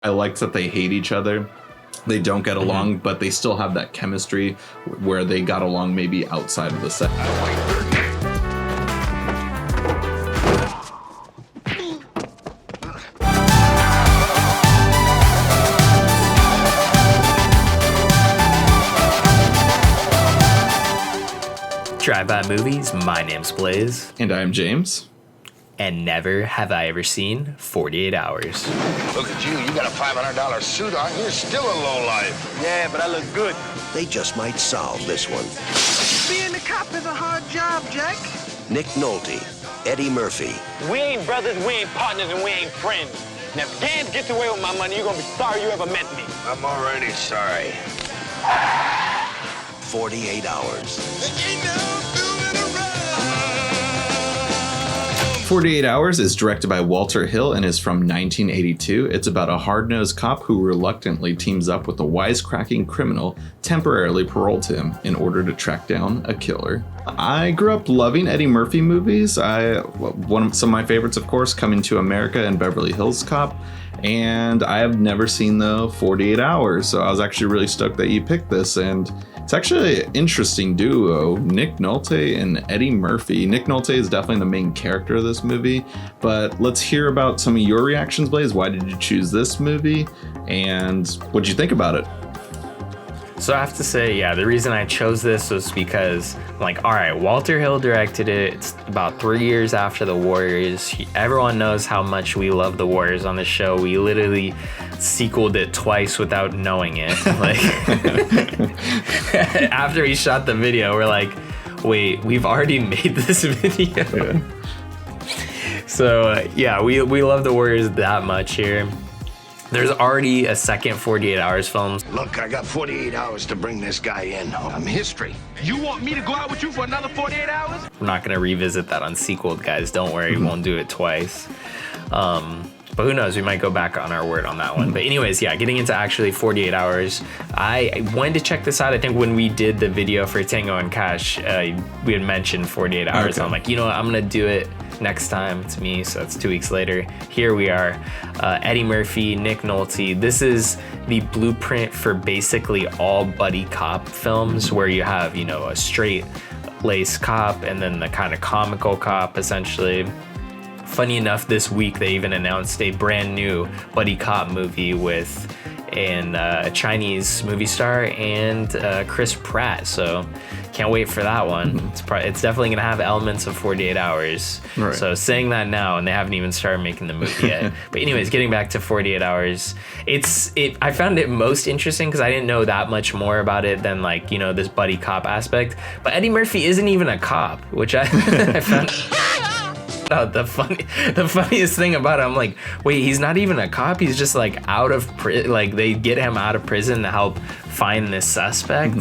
I liked that they hate each other. They don't get along, but they still have that chemistry where they got along maybe outside of the set. Drive-By Movies, my name's Blaze. And I'm James. And never have I ever seen 48 Hours. Look at you, you got a $500 suit on, you're still a lowlife. Yeah, but I look good. They just might solve this one. Being a cop is a hard job, Jack. Nick Nolte, Eddie Murphy. We ain't brothers, we ain't partners, and we ain't friends. Now, if Gans gets away with my money, you're gonna be sorry you ever met me. I'm already sorry. 48 Hours. 48 Hours is directed by Walter Hill and is from 1982. It's about a hard-nosed cop who reluctantly teams up with a wisecracking criminal temporarily paroled to him in order to track down a killer. I grew up loving Eddie Murphy movies. Some of my favorites, of course, Coming to America and Beverly Hills Cop. And I have never seen the 48 Hours, so I was actually really stoked that you picked this. And it's actually an interesting duo, Nick Nolte and Eddie Murphy. Nick Nolte is definitely the main character of this movie, but let's hear about some of your reactions, Blaze. Why did you choose this movie, and what'd you think about it? So I have to say, yeah, the reason I chose this was because, like, all right, Walter Hill directed it. It's about 3 years after the Warriors. Everyone knows how much we love the Warriors on the show. We literally sequeled it twice without knowing it. Like, after we shot the video, we're like, wait, we've already made this video. Yeah. So yeah, we love the Warriors that much here. There's already a second 48 Hours film. Look, I got 48 hours to bring this guy in. I'm history. You want me to go out with you for another 48 hours? We're not going to revisit that on Sequeled, guys. Don't worry, we won't do it twice. But who knows, we might go back on our word on that one. But anyways, yeah, getting into actually 48 Hours. I wanted to check this out. I think when we did the video for Tango and Cash, we had mentioned 48 Hours. Okay. I'm like, you know what, I'm going to do it next time. It's me, so it's 2 weeks later. Here we are. Eddie Murphy, Nick Nolte. This is the blueprint for basically all buddy cop films where you have, you know, a straight laced cop and then the kind of comical cop, essentially. Funny enough, this week they even announced a brand new buddy cop movie with a Chinese movie star and Chris Pratt. So can't wait for that one. It's definitely gonna have elements of 48 Hours. Right. So saying that now, and they haven't even started making the movie yet. But anyways, getting back to 48 Hours, I found it most interesting because I didn't know that much more about it than, like, you know, this buddy cop aspect. But Eddie Murphy isn't even a cop, which I found. The funniest thing about it, I'm like, wait, he's not even a cop. He's just like out of like they get him out of prison to help find this suspect.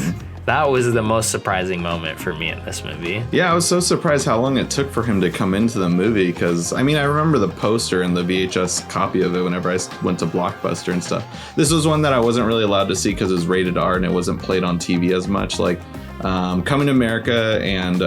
That was the most surprising moment for me in this movie. Yeah, I was so surprised how long it took for him to come into the movie, because I mean, I remember the poster and the VHS copy of it whenever I went to Blockbuster and stuff. This was one that I wasn't really allowed to see because it was rated R and it wasn't played on TV as much. Like Coming to America and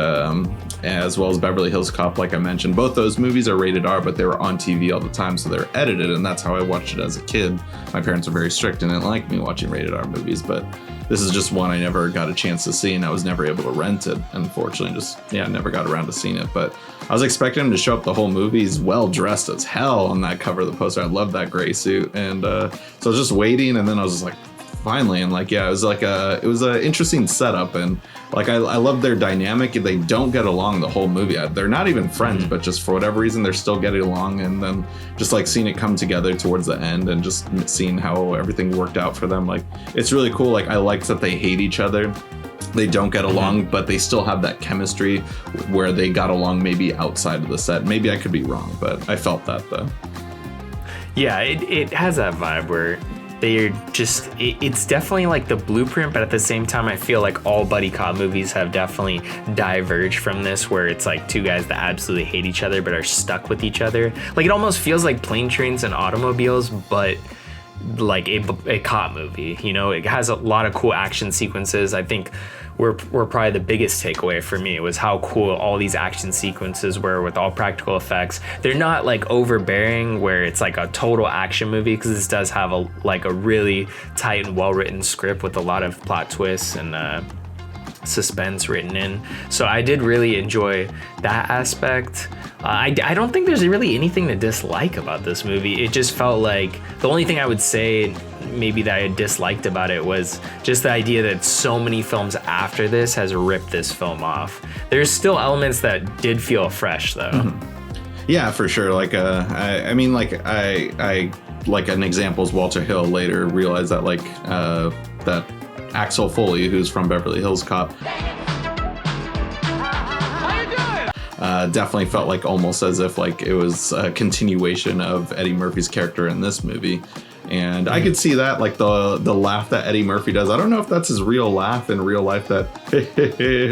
as well as Beverly Hills Cop, like I mentioned, both those movies are rated R, but they were on TV all the time, so they're edited, and that's how I watched it as a kid. My parents were very strict and didn't like me watching rated R movies, but this is just one I never got a chance to see, and I was never able to rent it, unfortunately. Never got around to seeing it, but I was expecting him to show up the whole movie. He's well dressed as hell on that cover of the poster. I love that gray suit, and so I was just waiting, and then I was just like, finally, and like, yeah, it was an interesting setup, and like I love their dynamic. They don't get along the whole movie. They're not even friends, but just for whatever reason they're still getting along, and then just like seeing it come together towards the end and just seeing how everything worked out for them, like, it's really cool. Like, I liked that they hate each other. They don't get along, but they still have that chemistry where they got along maybe outside of the set. Maybe I could be wrong, but I felt that though. Yeah, it has that vibe where they're just, it's definitely like the blueprint, but at the same time, I feel like all buddy cop movies have definitely diverged from this, where it's like two guys that absolutely hate each other but are stuck with each other. Like, it almost feels like Plane, Trains, and Automobiles, but like a cop movie. You know, it has a lot of cool action sequences. I think were probably the biggest takeaway for me. Was how cool all these action sequences were with all practical effects. They're not like overbearing where it's like a total action movie, because this does have a really tight and well written script with a lot of plot twists and suspense written in. So I did really enjoy that aspect. I don't think there's really anything to dislike about this movie. It just felt like the only thing I would say maybe that I disliked about it was just the idea that so many films after this has ripped this film off. There's still elements that did feel fresh though. Mm-hmm. Yeah, for sure. Like I mean, like I like an example is Walter Hill later realized that like that Axel Foley, who's from Beverly Hills Cop, definitely felt like almost as if like it was a continuation of Eddie Murphy's character in this movie. And I could see that, like the laugh that Eddie Murphy does. I don't know if that's his real laugh in real life, that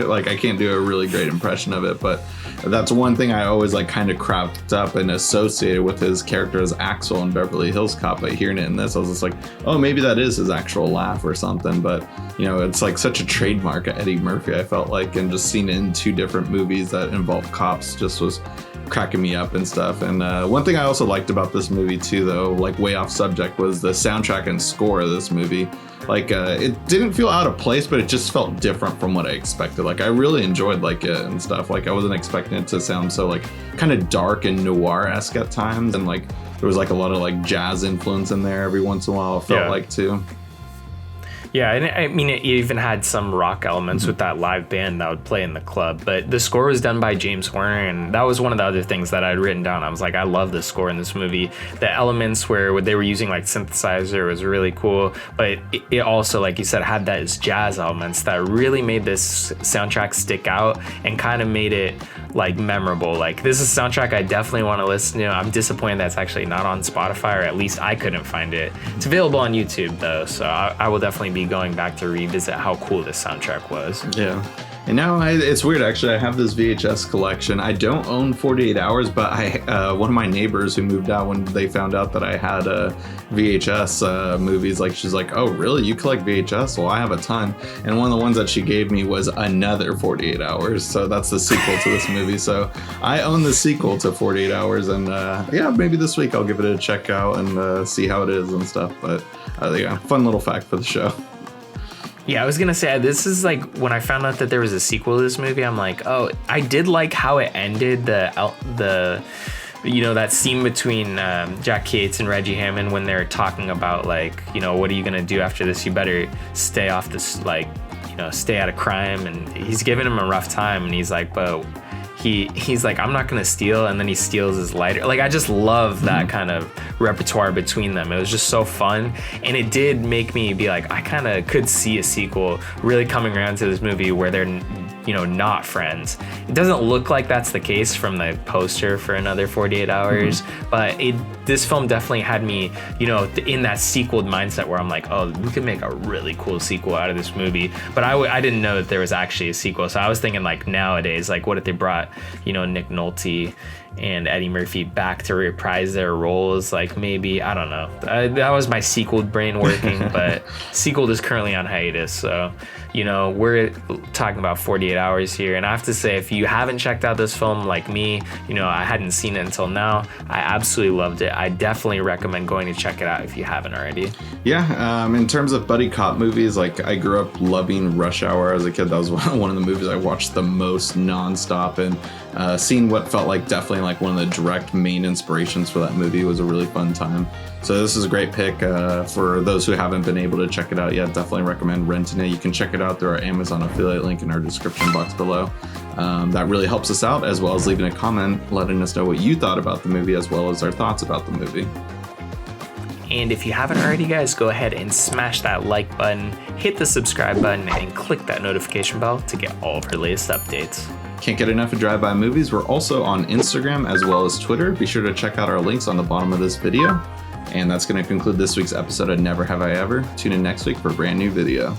like I can't do a really great impression of it, but that's one thing I always like kind of cropped up and associated with his character as Axel in Beverly Hills Cop. But hearing it in this, I was just like, oh, maybe that is his actual laugh or something. But you know, it's like such a trademark of Eddie Murphy, I felt like, and just seeing it in two different movies that involve cops just was cracking me up and stuff. And one thing I also liked about this movie too, though, like way off subject, was the soundtrack and score of this movie. Like it didn't feel out of place, but it just felt different from what I expected. Like I really enjoyed like it and stuff. Like I wasn't expecting it to sound so like kind of dark and noir-esque at times, and like there was like a lot of like jazz influence in there every once in a while, it felt like too. Yeah, and I mean, it even had some rock elements with that live band that would play in the club. But the score was done by James Horner, and that was one of the other things that I'd written down. I was like, I love the score in this movie. The elements where they were using like synthesizer was really cool, but it also, like you said, had those jazz elements that really made this soundtrack stick out and kind of made it like memorable. Like, this is a soundtrack I definitely want to listen to. I'm disappointed that's actually not on Spotify, or at least I couldn't find it. It's available on YouTube though, so I will definitely be going back to revisit how cool this soundtrack was. Yeah. And now it's weird, actually. I have this VHS collection. I don't own 48 Hours, but one of my neighbors who moved out, when they found out that I had VHS movies, like she's like, oh, really? You collect VHS? Well, I have a ton. And one of the ones that she gave me was another 48 Hours. So that's the sequel to this movie. So I own the sequel to 48 Hours. And yeah, maybe this week I'll give it a check out and see how it is and stuff. But yeah, fun little fact for the show. Yeah, I was gonna say, this is like when I found out that there was a sequel to this movie, I'm like, oh, I did like how it ended. The you know, that scene between Jack Yates and Reggie Hammond when they're talking about like, you know, what are you gonna do after this? You better stay off this, like, you know, stay out of crime. And he's giving him a rough time, and he's like, but he's like, I'm not gonna steal, and then he steals his lighter. Like, I just love that kind of repertoire between them. It was just so fun, and it did make me be like, I kind of could see a sequel really coming around to this movie where they're, you know, not friends. It doesn't look like that's the case from the poster for another 48 Hours, but this film definitely had me, you know, in that sequel mindset where I'm like, oh, we could make a really cool sequel out of this movie. But I didn't know that there was actually a sequel, so I was thinking like nowadays, like what if they brought, you know, Nick Nolte and Eddie Murphy back to reprise their roles? Like, maybe, I don't know. That was my sequel brain working, but sequel is currently on hiatus. So, you know, we're talking about 48 Hours here. And I have to say, if you haven't checked out this film like me, you know, I hadn't seen it until now, I absolutely loved it. I definitely recommend going to check it out if you haven't already. Yeah, in terms of buddy cop movies, like I grew up loving Rush Hour as a kid. That was one of the movies I watched the most nonstop, and seeing what felt like definitely like one of the direct main inspirations for that movie was a really fun time. So this is a great pick for those who haven't been able to check it out yet. Definitely recommend renting it. You can check it out through our Amazon affiliate link in our description box below. That really helps us out, as well as leaving a comment letting us know what you thought about the movie, as well as our thoughts about the movie. And if you haven't already, guys, go ahead and smash that like button, hit the subscribe button, and click that notification bell to get all of our latest updates. Can't get enough of Drive By Movies? We're also on Instagram as well as Twitter. Be sure to check out our links on the bottom of this video. And that's going to conclude this week's episode of Never Have I Ever. Tune in next week for a brand new video.